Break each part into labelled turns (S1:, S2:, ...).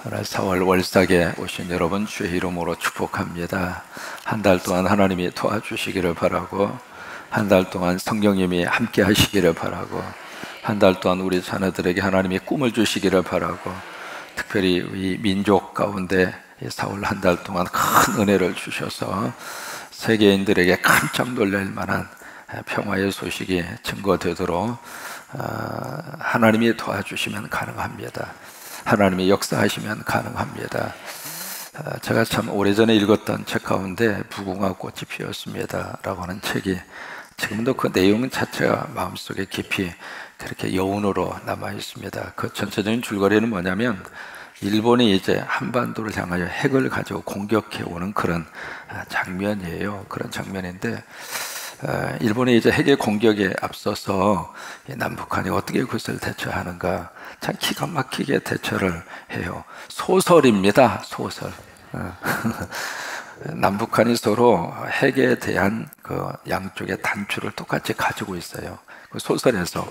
S1: 오늘 4월 월삭에 오신 여러분 주의 이름으로 축복합니다. 한 달 동안 하나님이 도와주시기를 바라고, 한 달 동안 성령님이 함께 하시기를 바라고, 한 달 동안 우리 자녀들에게 하나님이 꿈을 주시기를 바라고, 특별히 우리 민족 가운데 4월 한 달 동안 큰 은혜를 주셔서 세계인들에게 깜짝 놀랄 만한 평화의 소식이 증거되도록 하나님이 도와주시면 가능합니다. 하나님이 역사하시면 가능합니다. 제가 참 오래전에 읽었던 책 가운데 무궁화 꽃이 피었습니다 라고 하는 책이 지금도 그 내용 자체가 마음속에 깊이 그렇게 여운으로 남아 있습니다. 그 전체적인 줄거리는 뭐냐면 일본이 이제 한반도를 향하여 핵을 가지고 공격해 오는 그런 장면이에요. 그런 장면인데 일본이 이제 핵의 공격에 앞서서 남북한이 어떻게 그것을 대처하는가 참 기가 막히게 대처를 해요. 소설입니다. 소설. 남북한이 서로 핵에 대한 그 양쪽의 단추를 똑같이 가지고 있어요. 그 소설에서.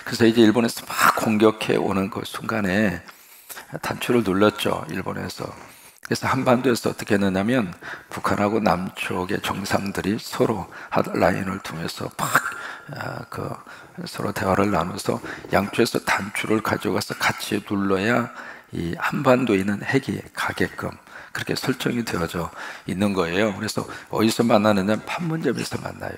S1: 그래서 이제 일본에서 막 공격해 오는 그 순간에 단추를 눌렀죠. 일본에서. 그래서 한반도에서 어떻게 했느냐면 북한하고 남쪽의 정상들이 서로 하드라인을 통해서 서로 대화를 나눠서 양쪽에서 단추를 가져가서 같이 눌러야 이 한반도에 있는 핵이 가게끔 그렇게 설정이 되어져 있는 거예요. 그래서 어디서 만나느냐 판문점에서 만나요.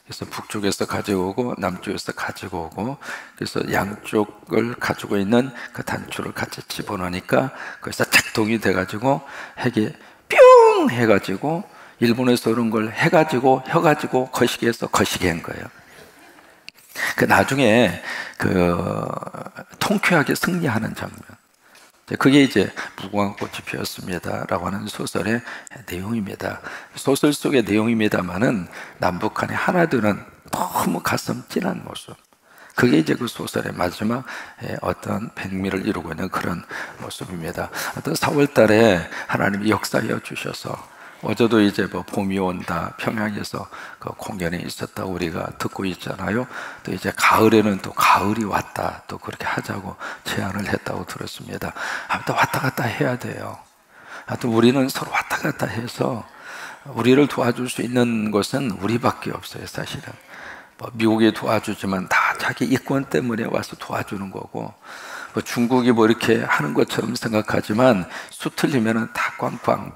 S1: 그래서 북쪽에서 가지고 오고 남쪽에서 가지고 오고, 그래서 양쪽을 가지고 있는 그 단추를 같이 집어넣으니까 거기서 작동이 돼가지고 핵이 뿅 해가지고 일본에서 오는 걸 해가지고 혀가지고 거시기해서 거시기한 거예요. 그 나중에 그 통쾌하게 승리하는 장면, 그게 이제 무궁화 꽃이 피었습니다 라고 하는 소설의 내용입니다. 소설 속의 내용입니다만은 남북한이 하나 되는 너무 가슴 찐한 모습, 그게 이제 그 소설의 마지막 어떤 백미를 이루고 있는 그런 모습입니다. 어떤 4월 달에 하나님이 역사하여 주셔서, 어제도 이제 뭐 봄이 온다 평양에서 그 공연이 있었다고 우리가 듣고 있잖아요. 또 이제 가을에는 또 가을이 왔다 또 그렇게 하자고 제안을 했다고 들었습니다. 아무튼 왔다 갔다 해야 돼요. 하여튼 우리는 서로 왔다 갔다 해서 우리를 도와줄 수 있는 것은 우리밖에 없어요. 사실은 뭐 미국이 도와주지만 다 자기 이권 때문에 와서 도와주는 거고, 뭐 중국이 뭐 이렇게 하는 것처럼 생각하지만 수틀리면은 다 꽝꽝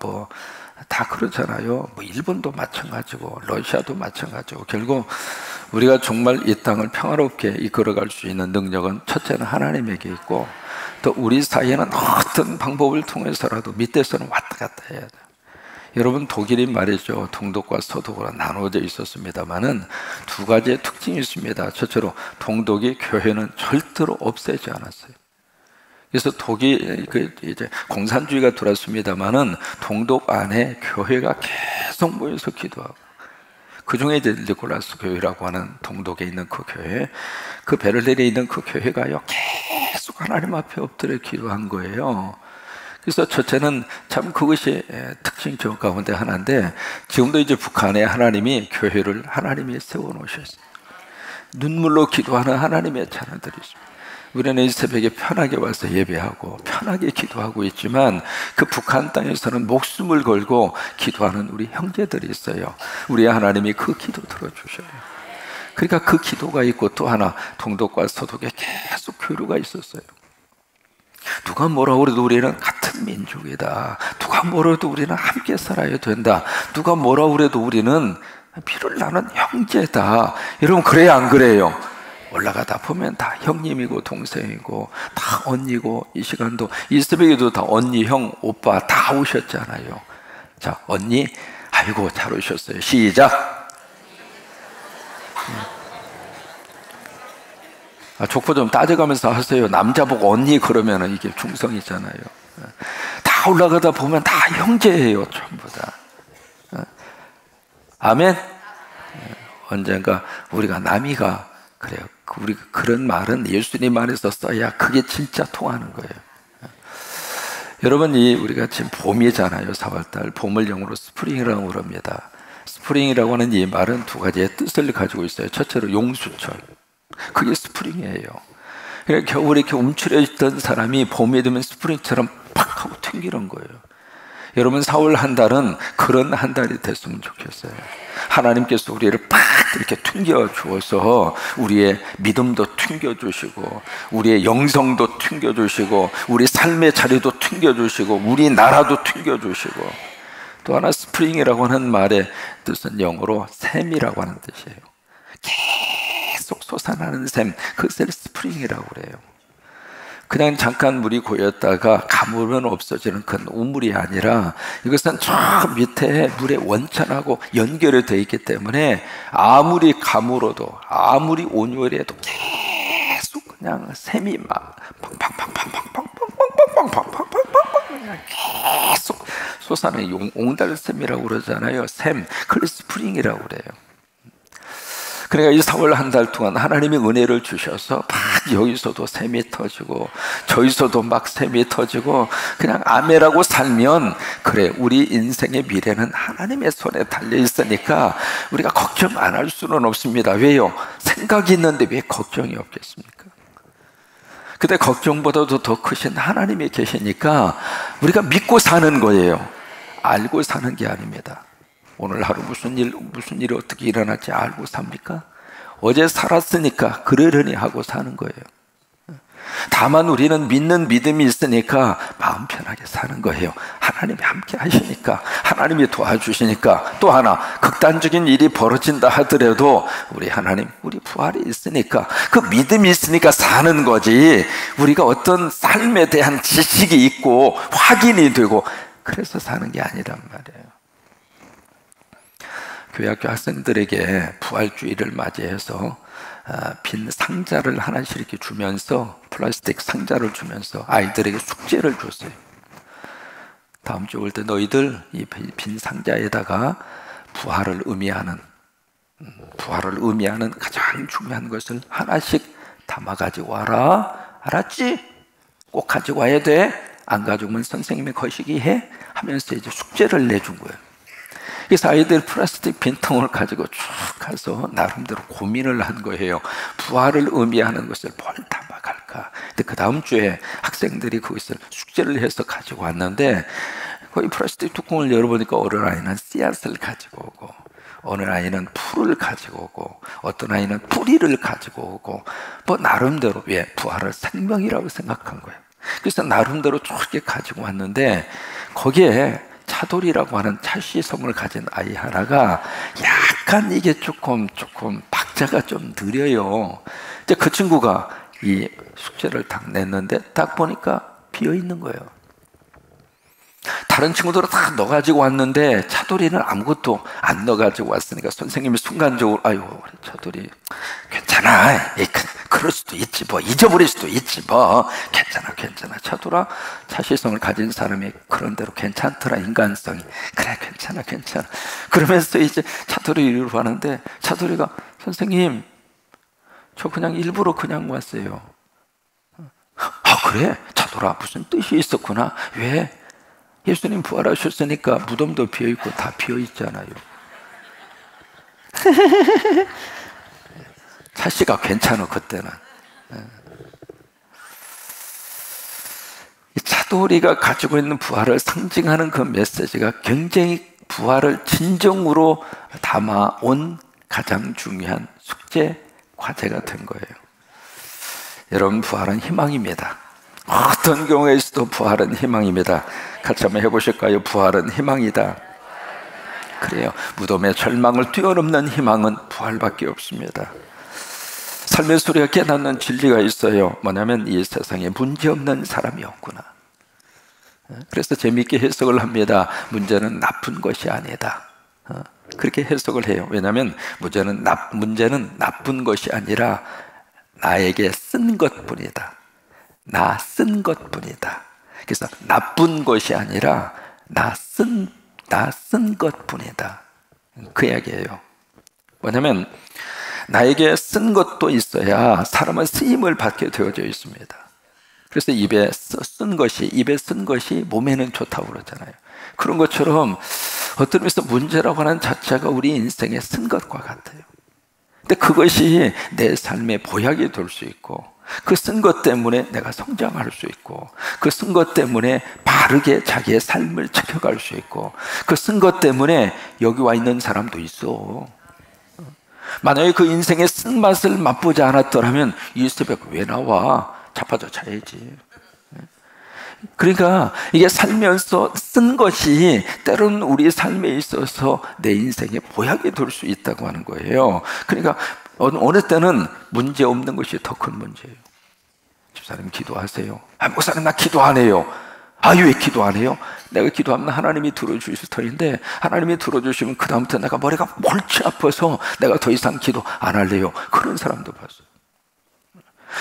S1: 다 그렇잖아요. 뭐 일본도 마찬가지고 러시아도 마찬가지고, 결국 우리가 정말 이 땅을 평화롭게 이끌어갈 수 있는 능력은 첫째는 하나님에게 있고, 또 우리 사이에는 어떤 방법을 통해서라도 밑에서는 왔다 갔다 해야 돼요. 여러분, 독일이 말이죠, 동독과 서독으로 나누어져 있었습니다만은 두 가지의 특징이 있습니다. 첫째로 동독이 교회는 절대로 없애지 않았어요. 그래서 독일 이제 공산주의가 들어왔습니다만은 동독 안에 교회가 계속 모여서 기도하고, 그 중에 이제 니콜라스 교회라고 하는 동독에 있는 그 교회, 그 베를린에 있는 그 교회가요 계속 하나님 앞에 엎드려 기도한 거예요. 그래서 첫째는 참 그것이 특징 중 가운데 하나인데, 지금도 이제 북한에 하나님이 교회를 하나님이 세워놓으셨어요. 눈물로 기도하는 하나님의 자녀들이 있습니다. 우리는 이 새벽에 편하게 와서 예배하고 편하게 기도하고 있지만 그 북한 땅에서는 목숨을 걸고 기도하는 우리 형제들이 있어요. 우리 하나님이 그 기도 들어주셔요. 그러니까 그 기도가 있고, 또 하나 동독과 서독에 계속 교류가 있었어요. 누가 뭐라 그래도 우리는 같은 민족이다. 누가 뭐라 해도 우리는 함께 살아야 된다. 누가 뭐라 그래도 우리는 피를 나는 형제다. 여러분, 그래야 안 그래요? 올라가다 보면 다 형님이고 동생이고 다 언니고, 이 시간도 이 새벽에도 다 언니, 형, 오빠 다 오셨잖아요. 자, 언니, 아이고 잘 오셨어요. 시작. 족보 좀 따져가면서 하세요. 남자 보고 언니 그러면은 이게 중성이잖아요. 다 올라가다 보면 다 형제예요, 전부 다. 아멘. 언젠가 우리가 남이가 그래요. 우리 그런 말은 예수님 안에서 써야 그게 진짜 통하는 거예요. 여러분, 우리가 지금 봄이잖아요. 4월달 봄을 영어로 스프링이라고 그럽니다. 스프링이라고 하는 이 말은 두 가지의 뜻을 가지고 있어요. 첫째로 용수철, 그게 스프링이에요. 겨울에 이렇게 움츠려 있던 사람이 봄이 되면 스프링처럼 팍 하고 튕기는 거예요. 여러분 4월 한 달은 그런 한 달이 됐으면 좋겠어요. 하나님께서 우리를 팍 이렇게 튕겨 주어서 우리의 믿음도 튕겨 주시고 우리의 영성도 튕겨 주시고 우리 삶의 자리도 튕겨 주시고 우리 나라도 튕겨 주시고 또 하나 스프링이라고 하는 말의 뜻은 영어로 샘이라고 하는 뜻이에요. 계속 솟아나는 샘, 그것을 스프링이라고 그래요. 그냥 잠깐 물이 고였다가 가물면 없어지는 그런 우물이 아니라 이것은 저 밑에 물에 원천하고 연결이 되어 있기 때문에 아무리 가물어도 아무리 온유해도 계속 그냥 샘이 막 팡팡팡팡팡팡팡팡팡팡팡팡팡팡팡 계속 솟아나는 옹달샘이라고 그러잖아요. 샘, 그걸 스프링이라고 그래요. 그러니까 이 4월 한 달 동안 하나님이 은혜를 주셔서 막 여기서도 샘이 터지고 저기서도 막 샘이 터지고 그냥 아멘하고 살면 그래 우리 인생의 미래는 하나님의 손에 달려 있으니까 우리가 걱정 안 할 수는 없습니다. 왜요? 생각이 있는데 왜 걱정이 없겠습니까? 근데 걱정보다도 더 크신 하나님이 계시니까 우리가 믿고 사는 거예요. 알고 사는 게 아닙니다. 오늘 하루 무슨 일이 어떻게 일어날지 알고 삽니까? 어제 살았으니까 그러려니 하고 사는 거예요. 다만 우리는 믿는 믿음이 있으니까 마음 편하게 사는 거예요. 하나님이 함께 하시니까, 하나님이 도와주시니까. 또 하나 극단적인 일이 벌어진다 하더라도 우리 하나님, 우리 부활이 있으니까, 그 믿음이 있으니까 사는 거지, 우리가 어떤 삶에 대한 지식이 있고 확인이 되고 그래서 사는 게 아니란 말이에요. 교회학교 학생들에게 부활주의를 맞이해서 빈 상자를 하나씩 이렇게 주면서, 플라스틱 상자를 주면서 아이들에게 숙제를 줬어요. 다음 주 올 때 너희들 이 빈 상자에다가 부활을 의미하는 가장 중요한 것을 하나씩 담아 가지고 와라. 알았지? 꼭 가지고 와야 돼. 안 가져오면 선생님이 거시기 해 하면서 이제 숙제를 내준 거예요. 그래서 아이들 플라스틱 빈통을 가지고 쭉 가서 나름대로 고민을 한 거예요. 부활을 의미하는 것을 뭘 담아갈까. 근데 그 다음 주에 학생들이 그것을 숙제를 해서 가지고 왔는데, 거기 플라스틱 뚜껑을 열어보니까 어느 아이는 씨앗을 가지고 오고, 어느 아이는 풀을 가지고 오고, 어떤 아이는 뿌리를 가지고 오고, 뭐 나름대로 부활을 생명이라고 생각한 거예요. 그래서 나름대로 쭉 가지고 왔는데, 거기에 차돌이라고 하는 찰시성을 가진 아이 하나가 약간 이게 조금 박자가 좀 느려요. 이제 그 친구가 이 숙제를 딱 냈는데 딱 보니까 비어 있는 거예요. 다른 친구들은 다 넣어가지고 왔는데 차돌이는 아무것도 안 넣어가지고 왔으니까 선생님이 순간적으로 아이고 우리 차돌이 괜찮아, 그럴 수도 있지, 뭐 잊어버릴 수도 있지, 뭐 괜찮아 차돌아, 차시성을 가진 사람이 그런 대로 괜찮더라, 인간성이. 그래 괜찮아 그러면서 이제 차돌이 이리로 가는데 차돌이가 선생님 저 그냥 일부러 그냥 왔어요. 아 그래? 차돌아 무슨 뜻이 있었구나. 왜? 예수님 부활하셨으니까 무덤도 비어있고 다 비어있잖아요. 차씨가 괜찮아 그때는. 이 차돌이가 가지고 있는 부활을 상징하는 그 메시지가 굉장히 부활을 진정으로 담아온 가장 중요한 숙제, 과제가 된 거예요. 여러분 부활은 희망입니다. 어떤 경우에서도 부활은 희망입니다. 같이 한번 해보실까요? 부활은 희망이다. 그래요. 무덤의 절망을 뛰어넘는 희망은 부활밖에 없습니다. 삶의 소리가 깨닫는 진리가 있어요. 뭐냐면 이 세상에 문제없는 사람이 없구나. 그래서 재미있게 해석을 합니다. 문제는 나쁜 것이 아니다. 그렇게 해석을 해요. 왜냐하면 문제는 나쁜 것이 아니라 나에게 쓴 것뿐이다. 나 쓴 것뿐이다. 그래서 나쁜 것이 아니라 나 쓴 것뿐이다. 그 이야기예요. 뭐냐면 나에게 쓴 것도 있어야 사람은 쓰임을 받게 되어져 있습니다. 그래서 입에 쓴 것이 몸에는 좋다고 그러잖아요. 그런 것처럼 어떤 의미에서 문제라고 하는 자체가 우리 인생에 쓴 것과 같아요. 근데 그것이 내 삶의 보약이 될 수 있고, 그 쓴 것 때문에 내가 성장할 수 있고, 그 쓴 것 때문에 바르게 자기의 삶을 지켜갈 수 있고, 그 쓴 것 때문에 여기 와 있는 사람도 있어. 만약에 그 인생의 쓴맛을 맛보지 않았더라면 이 새벽 왜 나와? 자빠져 자야지. 그러니까 이게 살면서 쓴 것이 때로는 우리 삶에 있어서 내 인생의 보약이 될 수 있다고 하는 거예요. 그러니까 어느 때는 문제 없는 것이 더 큰 문제예요. 집사님 기도하세요. 목사님 나 기도 안 해요. 왜 기도 안 해요? 내가 기도하면 하나님이 들어주실 터인데, 하나님이 들어주시면 그 다음부터 내가 머리가 골치 아파서 내가 더 이상 기도 안 할래요. 그런 사람도 봤어요.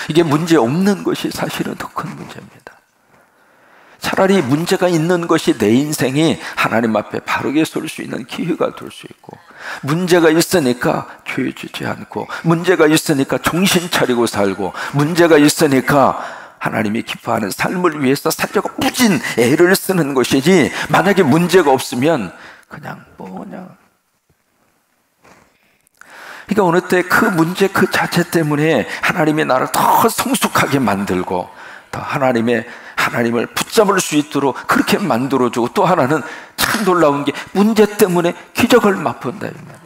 S1: 이게 문제 없는 것이 사실은 더 큰 문제입니다. 차라리 문제가 있는 것이 내 인생이 하나님 앞에 바르게 설 수 있는 기회가 될 수 있고, 문제가 있으니까 죄 짓지 않고, 문제가 있으니까 정신 차리고 살고, 문제가 있으니까 하나님이 기뻐하는 삶을 위해서 살려고 무진 애를 쓰는 것이지, 만약에 문제가 없으면 그냥 그러니까 어느 때 그 문제 그 자체 때문에 하나님이 나를 더 성숙하게 만들고, 더 하나님을 붙잡을 수 있도록 그렇게 만들어주고, 또 하나는 참 놀라운 게 문제 때문에 기적을 맛본다 이 말이에요.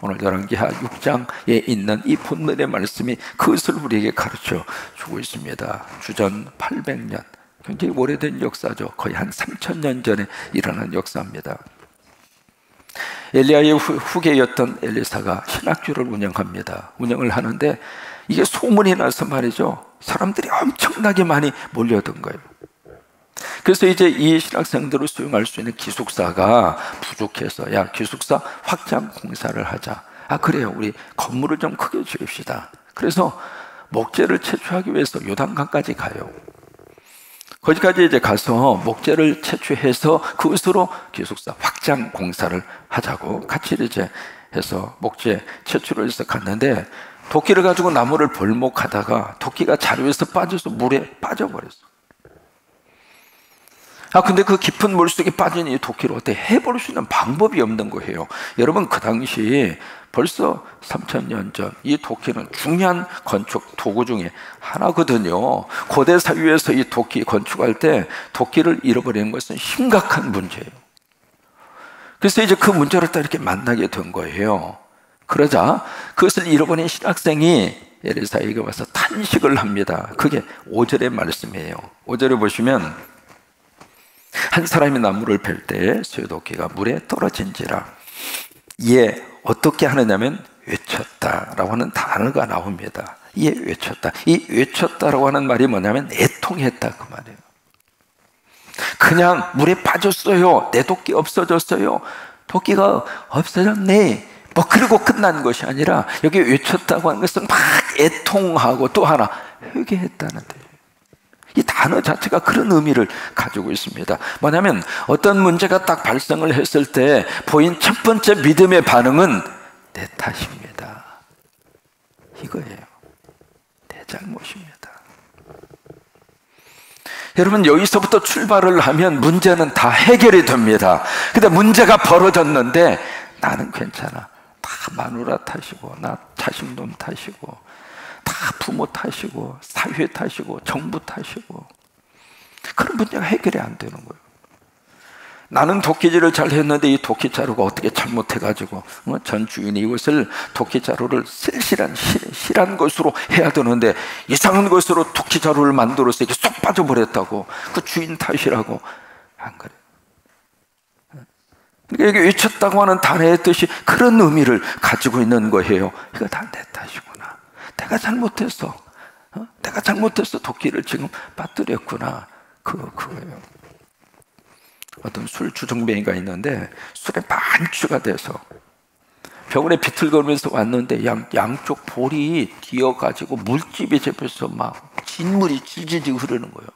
S1: 오늘 열왕기하 6장에 있는 이 본문의 말씀이 그것을 우리에게 가르쳐 주고 있습니다. 주전 800년, 굉장히 오래된 역사죠. 거의 한 3000년 전에 일어난 역사입니다. 엘리야의 후계였던 엘리사가 신학교를 운영을 하는데, 이게 소문이 나서 말이죠, 사람들이 엄청나게 많이 몰려든 거예요. 그래서 이제 이 신학생들을 수용할 수 있는 기숙사가 부족해서, 야, 기숙사 확장 공사를 하자. 그래요, 우리 건물을 좀 크게 지읍시다. 그래서 목재를 채취하기 위해서 요단강까지 가요. 거기까지 이제 가서 목재를 채취해서 그것으로 기숙사 확장 공사를 하자고 같이 이제 해서 목재 채취를 해서 갔는데, 도끼를 가지고 나무를 벌목하다가 도끼가 자루에서 빠져서 물에 빠져버렸어. 근데 그 깊은 물속에 빠진 이 도끼를 어떻게 해볼 수 있는 방법이 없는 거예요. 여러분, 그 당시 벌써 3000년 전 이 도끼는 중요한 건축 도구 중에 하나거든요. 고대 사회에서 이 도끼 건축할 때 도끼를 잃어버리는 것은 심각한 문제예요. 그래서 이제 그 문제를 딱 이렇게 만나게 된 거예요. 그러자 그것을 잃어버린 신학생이 엘리사에게 와서 탄식을 합니다. 그게 5절의 말씀이에요. 5절에 보시면, 한 사람이 나무를 벨 때 쇠도끼가 물에 떨어진지라. 이에 어떻게 하느냐면 외쳤다라고 하는 단어가 나옵니다. 이에 외쳤다. 이 외쳤다라고 하는 말이 뭐냐면 애통했다 그 말이에요. 그냥 물에 빠졌어요. 내 도끼 없어졌어요. 도끼가 없어졌네. 그리고 끝난 것이 아니라, 여기 외쳤다고 하는 것은 막 애통하고 또 하나 회개했다는데, 이 단어 자체가 그런 의미를 가지고 있습니다. 뭐냐면 어떤 문제가 딱 발생을 했을 때 보인 첫 번째 믿음의 반응은 내 탓입니다. 이거예요. 내 잘못입니다. 여러분, 여기서부터 출발을 하면 문제는 다 해결이 됩니다. 근데 문제가 벌어졌는데 나는 괜찮아. 다 마누라 탓이고, 나 자식놈 탓이고, 다 부모 탓이고, 사회 탓이고, 정부 탓이고, 그런 문제가 해결이 안 되는 거예요. 나는 도끼질을 잘 했는데 이 도끼자루가 어떻게 잘못해가지고 전 주인이 이것을 도끼자루를 실한 것으로 해야 되는데 이상한 것으로 도끼자루를 만들어서 이렇게 쏙 빠져버렸다고, 그 주인 탓이라고. 안 그래요. 그러니까 여기 외쳤다고 하는 단어의 뜻이 그런 의미를 가지고 있는 거예요. 이거 다 내 탓이구나. 내가 잘못했어. 내가 잘못해서 도끼를 지금 빠뜨렸구나. 그거예요. 어떤 술 주정뱅이가 있는데 술에 만취가 돼서 병원에 비틀거리면서 왔는데 양쪽 볼이 뒤어가지고 물집이 잡혀서 막 진물이 질질 흐르는 거예요.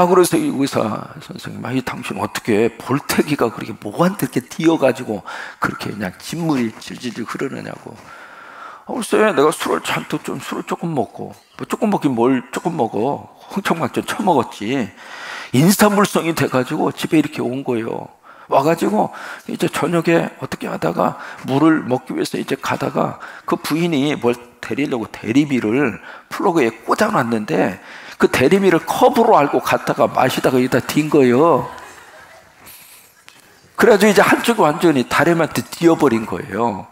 S1: 그래서 이 의사 선생님, 당신 어떻게 볼태기가 그렇게 뭐한테 이렇게 뒤어가지고 그렇게 그냥 진물이 질질 흐르느냐고. 글쎄, 내가 술을 조금 먹고, 조금 먹긴 뭘 조금 먹어. 흥청망청 처먹었지. 인사물성이 돼가지고 집에 이렇게 온 거예요. 와가지고 이제 저녁에 어떻게 하다가 물을 먹기 위해서 이제 가다가 그 부인이 뭘 데리려고 대리비를 플러그에 꽂아놨는데 그 대리비를 컵으로 알고 갔다가 마시다가 여기다 딘 거예요. 그래가지고 이제 한쪽이 완전히 다리한테 띄어버린 거예요.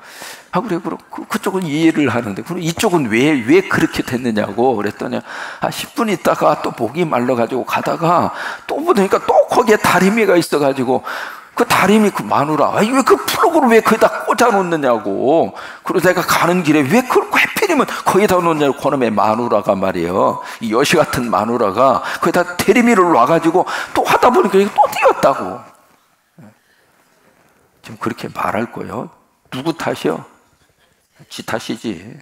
S1: 아, 그래, 그럼 그쪽은 이해를 하는데, 그럼 이쪽은 왜 그렇게 됐느냐고 그랬더니, 10분 있다가 또 목이 말라가지고 가다가 또 보니까 또 거기에 다리미가 있어가지고, 그 다리미 그 마누라, 왜 그 플러그를 왜 거기다 꽂아 놓느냐고. 그리고 내가 가는 길에 왜 그걸 하필이면 거기다 놓느냐고. 그놈의 마누라가 말이에요. 이 여시 같은 마누라가 거기다 대리미를 놔가지고 또 하다 보니까 이게 또 띄었다고. 지금 그렇게 말할 거예요. 누구 탓이요? 지 탓이지.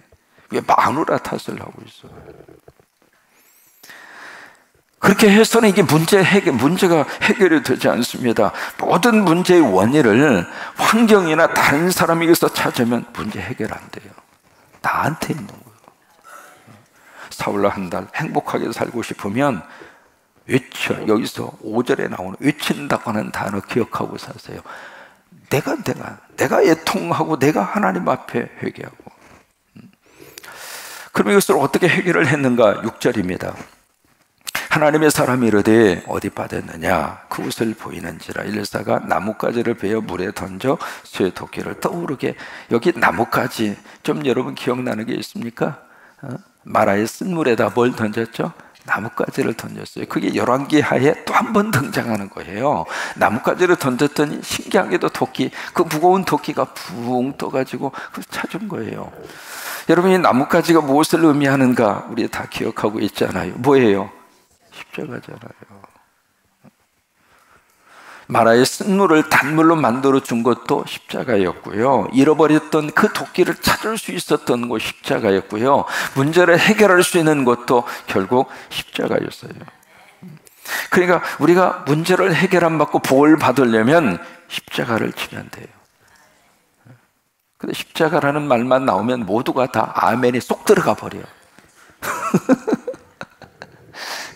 S1: 왜 마누라 탓을 하고 있어? 그렇게 해서는 이게 문제가 해결이 되지 않습니다. 모든 문제의 원인을 환경이나 다른 사람에게서 찾으면 문제 해결 안 돼요. 나한테 있는 거예요. 사울로 한 달 행복하게 살고 싶으면 외쳐. 여기서 5절에 나오는 외친다고 하는 단어 기억하고 사세요. 내가 애통하고 내가 하나님 앞에 회개하고. 그럼 이것을 어떻게 해결을 했는가? 6절입니다. 하나님의 사람이 이르되 어디 빠졌느냐? 그곳을 보이는지라. 일사가 나뭇가지를 베어 물에 던져 쇠 도끼를 떠오르게. 여기 나뭇가지 좀 여러분 기억나는 게 있습니까? 마라의 쓴물에다 뭘 던졌죠? 나뭇가지를 던졌어요. 그게 열왕기하에 또 한 번 등장하는 거예요. 나뭇가지를 던졌더니 신기하게도 그 무거운 도끼가 붕 떠가지고 그걸 찾은 거예요. 여러분, 이 나뭇가지가 무엇을 의미하는가? 우리 다 기억하고 있잖아요. 뭐예요? 십자가잖아요. 마라의 쓴물을 단물로 만들어 준 것도 십자가였고요. 잃어버렸던 그 도끼를 찾을 수 있었던 것도 십자가였고요. 문제를 해결할 수 있는 것도 결국 십자가였어요. 그러니까 우리가 문제를 해결 안 받고 복을 받으려면 십자가를 치면 돼요. 근데 십자가라는 말만 나오면 모두가 다 아멘이 쏙 들어가 버려요.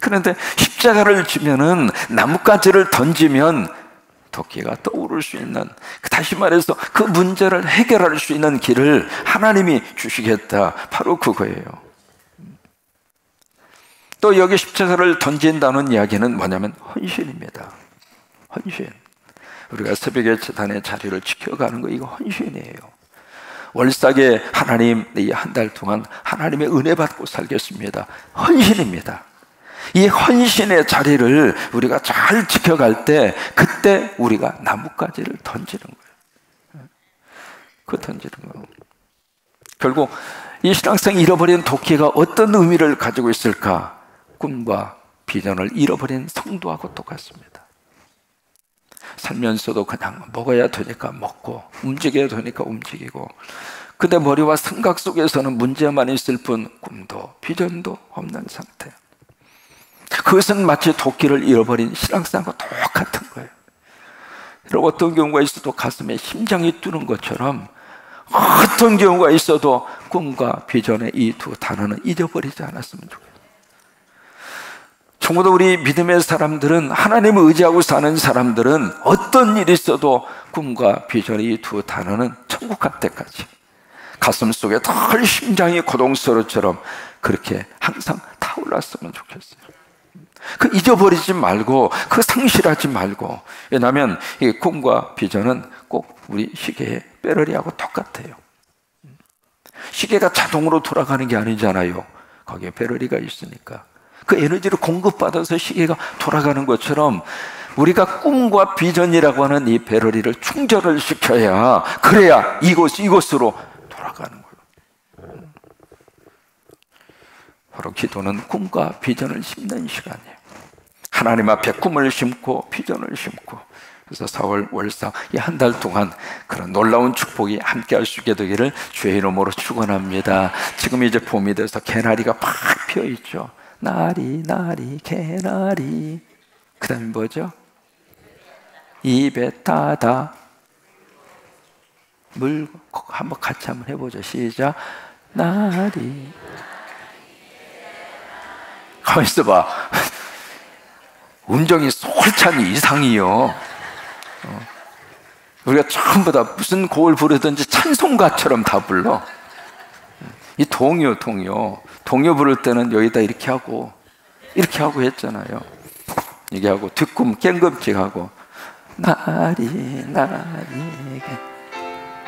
S1: 그런데 십자가를 지면은 나뭇가지를 던지면 도끼가 떠오를 수 있는, 다시 말해서 그 문제를 해결할 수 있는 길을 하나님이 주시겠다. 바로 그거예요. 또 여기 십자가를 던진다는 이야기는 뭐냐면 헌신입니다. 헌신. 우리가 새벽에 재단의 자리를 지켜가는 거, 이거 헌신이에요. 월삭에 하나님, 이 한 달 동안 하나님의 은혜 받고 살겠습니다. 헌신입니다. 이 헌신의 자리를 우리가 잘 지켜갈 때, 그때 우리가 나뭇가지를 던지는 거예요. 그 던지는 거예요. 결국 이 신앙생이 잃어버린 도끼가 어떤 의미를 가지고 있을까? 꿈과 비전을 잃어버린 성도하고 똑같습니다. 살면서도 그냥 먹어야 되니까 먹고 움직여야 되니까 움직이고, 근데 머리와 생각 속에서는 문제만 있을 뿐 꿈도 비전도 없는 상태. 그것은 마치 도끼를 잃어버린 신앙생과 똑같은 거예요. 여러분, 어떤 경우가 있어도 가슴에 심장이 뛰는 것처럼 어떤 경우가 있어도 꿈과 비전의 이 두 단어는 잊어버리지 않았으면 좋겠어요. 적어도 우리 믿음의 사람들은, 하나님을 의지하고 사는 사람들은 어떤 일이 있어도 꿈과 비전의 이 두 단어는 천국 갈 때까지 가슴 속에 덜 심장이 고동서로처럼 그렇게 항상 타올랐으면 좋겠어요. 그 잊어버리지 말고, 그 상실하지 말고. 왜냐하면 이 꿈과 비전은 꼭 우리 시계의 배터리하고 똑같아요. 시계가 자동으로 돌아가는 게 아니잖아요. 거기에 배터리가 있으니까 그 에너지를 공급받아서 시계가 돌아가는 것처럼, 우리가 꿈과 비전이라고 하는 이 배터리를 충전을 시켜야, 그래야 이곳으로 돌아가는 거예요. 바로 기도는 꿈과 비전을 심는 시간이에요. 하나님 앞에 꿈을 심고 비전을 심고. 그래서 4월 월사 이 한 달 동안 그런 놀라운 축복이 함께 할 수 있게 되기를 주의 이름으로 축원합니다. 지금 이제 봄이 돼서 개나리가 팍 피어 있죠. 나리 나리 개나리. 그 다음에 뭐죠? 입에 따다 물. 한번 같이 한번 해보죠. 시작. 나리. 가만히 있어봐. 음정이 솔찬히 이상이요. 우리가 전부 다 무슨 곡을 부르든지 찬송가처럼 다 불러. 이 동요 부를 때는 여기다 이렇게 하고 했잖아요. 이게 하고 뒤꿈 깽금찍하고 나리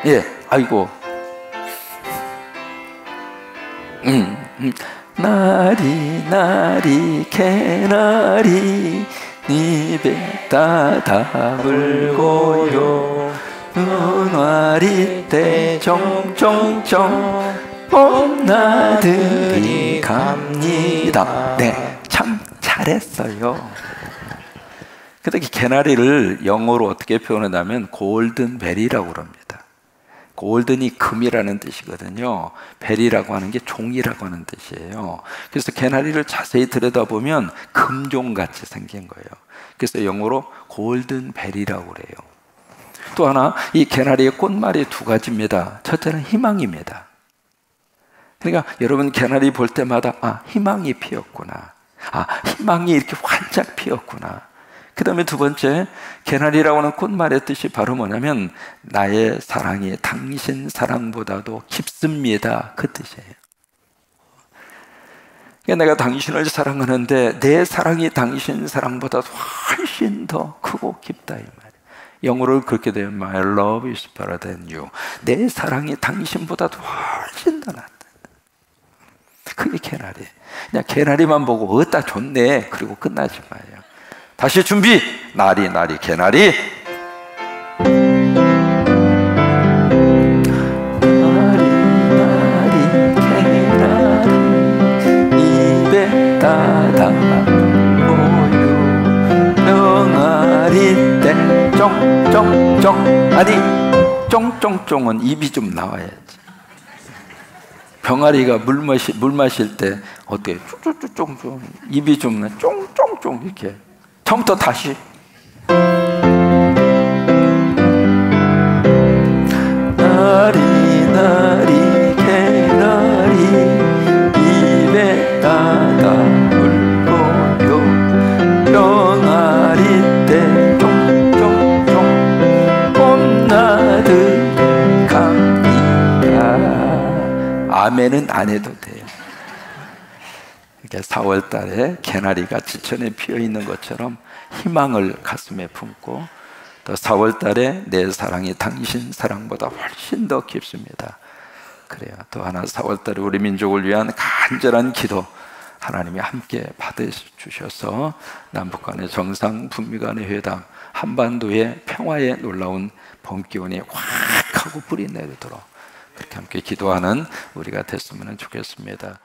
S1: 예, 아이고 나리 개나리 입에 따다 물고요 눈와리 때 정정정 봄나들이 갑니다. 네, 참 잘했어요. 근데 이 개나리를 영어로 어떻게 표현하냐면 골든벨이라고 그럽니다. 골든이 금이라는 뜻이거든요. 벨이라고 하는 게 종이라고 하는 뜻이에요. 그래서 개나리를 자세히 들여다보면 금종같이 생긴 거예요. 그래서 영어로 골든벨이라고 그래요. 또 하나, 이 개나리의 꽃말이 두 가지입니다. 첫째는 희망입니다. 그러니까 여러분 개나리 볼 때마다 희망이 피었구나. 희망이 이렇게 활짝 피었구나. 그 다음에 두 번째, 개나리라고 하는 꽃말의 뜻이 바로 뭐냐면 나의 사랑이 당신 사랑보다도 깊습니다. 그 뜻이에요. 그러니까 내가 당신을 사랑하는데 내 사랑이 당신 사랑보다 훨씬 더 크고 깊다 이 말이에요. 영어로 그렇게 되면 My love is better than you. 내 사랑이 당신보다도 훨씬 더 낫다. 그게 개나리. 그냥 개나리만 보고 어따 좋네 그리고 끝나지 마요. 다시 준비. 나리 개나리. 나리 개나리 입에 따다 모유 병아리 때 쫑쫑쫑. 아니 쫑쫑쫑은 입이 좀 나와야지. 병아리가 물 마실 때 어때? 쭉쭉쭉쭉 입이 좀 쫑쫑쫑 이렇게. 처음부터 다시. 나리 개나리 입에 따다 물고요 병아리 때 쫑쫑쫑 봄나들이 갑니다. 아멘은 안 해도 돼요. 4월 달에 개나리가 지천에 피어 있는 것처럼 희망을 가슴에 품고 또 4월 달에 내 사랑이 당신 사랑보다 훨씬 더 깊습니다. 그래요. 또 하나 4월 달에 우리 민족을 위한 간절한 기도 하나님이 함께 받아주셔서 남북 간의 정상, 북미 간의 회담, 한반도의 평화에 놀라운 봄 기운이 확 하고 뿌리 내리도록 그렇게 함께 기도하는 우리가 됐으면 좋겠습니다.